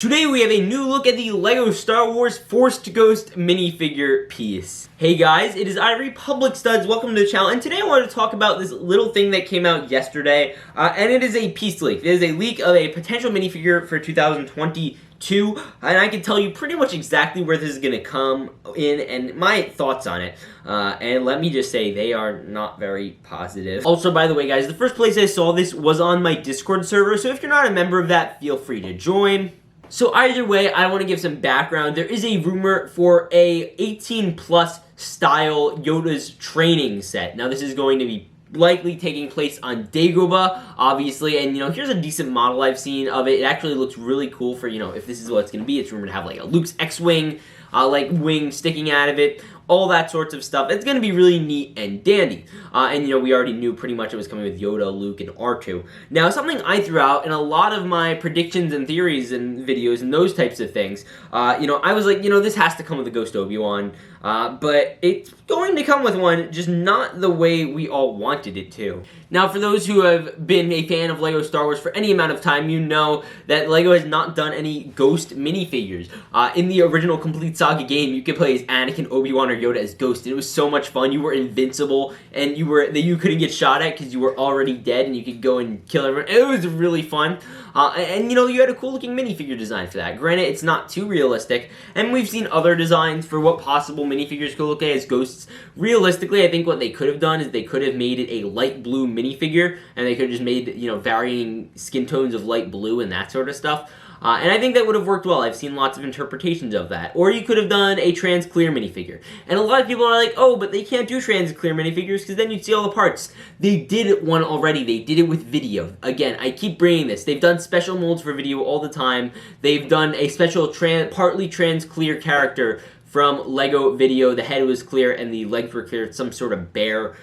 Today we have a new look at the LEGO Star Wars Force Ghost minifigure piece. Hey guys, it is Ivory Public Studs, welcome to the channel, and today I wanted to talk about this little thing that came out yesterday, and it is a piece leak. It is a leak of a potential minifigure for 2022, and I can tell you pretty much exactly where this is going to come in and my thoughts on it. And let me just say, they are not very positive. Also, by the way guys, the first place I saw this was on my Discord server, so if you're not a member of that, feel free to join. So either way, I want to give some background. There is a rumor for a 18+ style Yoda'S training set. Now this is going to be likely taking place on Dagobah, obviously, and here's a decent model I've seen of it. It actually looks really cool for, if this is what it's going to be. It's rumored to have like a Luke's X-Wing, like wing sticking out of it, all that sorts of stuff. It's going to be really neat and dandy. And we already knew pretty much it was coming with Yoda, Luke, and R2. Now, something I threw out in a lot of my predictions and theories and videos and those types of things, I was like, this has to come with a Ghost Obi Wan, but it's going to come with one, just not the way we all wanted it to. Now, for those who have been a fan of LEGO Star Wars for any amount of time, you know that LEGO has not done any Ghost minifigures. In the original Complete Saga game, you could play as Anakin, Obi-Wan, or Yoda as Ghost, and it was so much fun. You were invincible, and you couldn't get shot at because you were already dead, and you could go and kill everyone. It was really fun, and you had a cool-looking minifigure design for that. Granted, it's not too realistic, and we've seen other designs for what possible minifigures could look like as Ghosts. Realistically, I think what they could have done is they could have made it a light blue minifigure, and they could have just made, varying skin tones of light blue and that sort of stuff. And I think that would have worked well. I've seen lots of interpretations of that. Or you could have done a trans clear minifigure. And a lot of people are like, oh, but they can't do trans clear minifigures because then you'd see all the parts. They did one already. They did it with video. Again, I keep bringing this. They've done special molds for video all the time. They've done a special partly trans clear character from LEGO Video. The head was clear and the legs were clear. It's some sort of bear.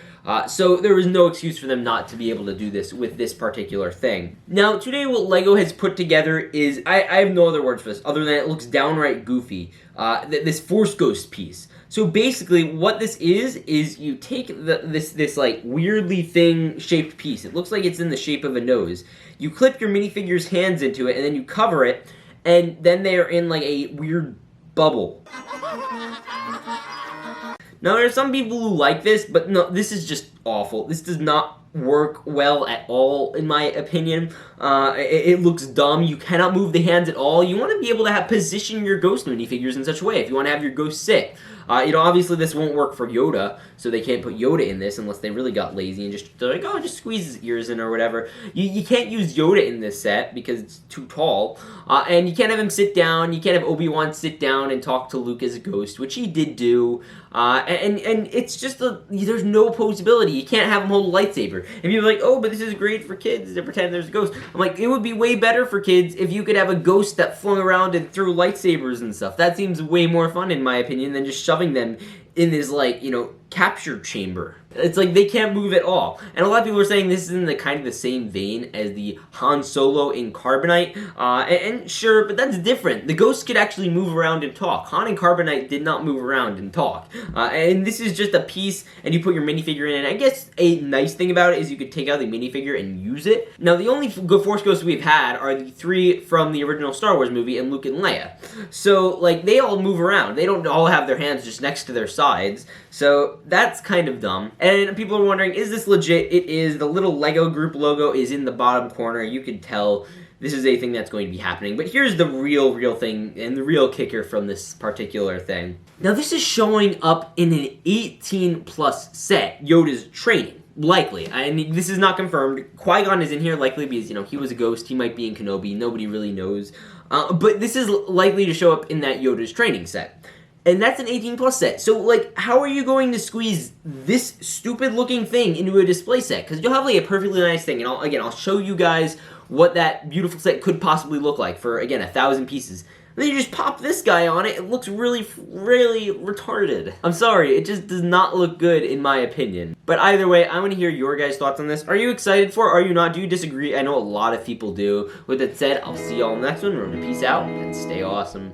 So there was no excuse for them not to be able to do this with this particular thing. Now, today what LEGO has put together is, I have no other words for this, other than it looks downright goofy, this Force Ghost piece. So basically, what this is you take this like weirdly thing-shaped piece. It looks like it's in the shape of a nose. You clip your minifigure's hands into it, and then you cover it, and then they are in like a weird bubble. Now, there are some people who like this, but no, this is just awful. This does not work well at all, in my opinion. It looks dumb. You cannot move the hands at all. You want to be able to position your Ghost minifigures in such a way. If you want to have your Ghost sit. Obviously this won't work for Yoda, so they can't put Yoda in this unless they really got lazy and they're like, oh, just squeeze his ears in or whatever. You can't use Yoda in this set because it's too tall, and you can't have him sit down. You can't have Obi-Wan sit down and talk to Luke as a Ghost, which he did do, and it's just, there's no posability. You can't have him hold a lightsaber. And people are like, oh, but this is great for kids to pretend there's a Ghost. I'm like, it would be way better for kids if you could have a Ghost that flung around and threw lightsabers and stuff. That seems way more fun, in my opinion, than just shoving them in this, like, capture chamber. It's like they can't move at all. And a lot of people are saying this is in the kind of the same vein as the Han Solo in Carbonite. And sure, but that's different. The Ghosts could actually move around and talk. Han and Carbonite did not move around and talk. And this is just a piece, and you put your minifigure in. And I guess a nice thing about it is you could take out the minifigure and use it. Now, the only Force Ghosts we've had are the 3 from the original Star Wars movie and Luke and Leia. So, like, they all move around. They don't all have their hands just next to their sides. So that's kind of dumb. And people are wondering, is this legit? It is. The little LEGO group logo is in the bottom corner. You can tell this is a thing that's going to be happening. But here's the real thing and the real kicker from this particular thing. Now this is showing up in an 18+ set, Yoda'S training. Likely. I mean, this is not confirmed. Qui-Gon is in here likely because, he was a Ghost. He might be in Kenobi. Nobody really knows. But this is likely to show up in that Yoda'S training set. And that's an 18+ set. So, like, how are you going to squeeze this stupid-looking thing into a display set? Because you'll have, like, a perfectly nice thing. And I'll show you guys what that beautiful set could possibly look like for, again, 1,000 pieces. And then you just pop this guy on it. It looks really, really retarded. I'm sorry. It just does not look good, in my opinion. But either way, I want to hear your guys' thoughts on this. Are you excited for it? Are you not? Do you disagree? I know a lot of people do. With that said, I'll see y'all in the next one. Remember to peace out and stay awesome.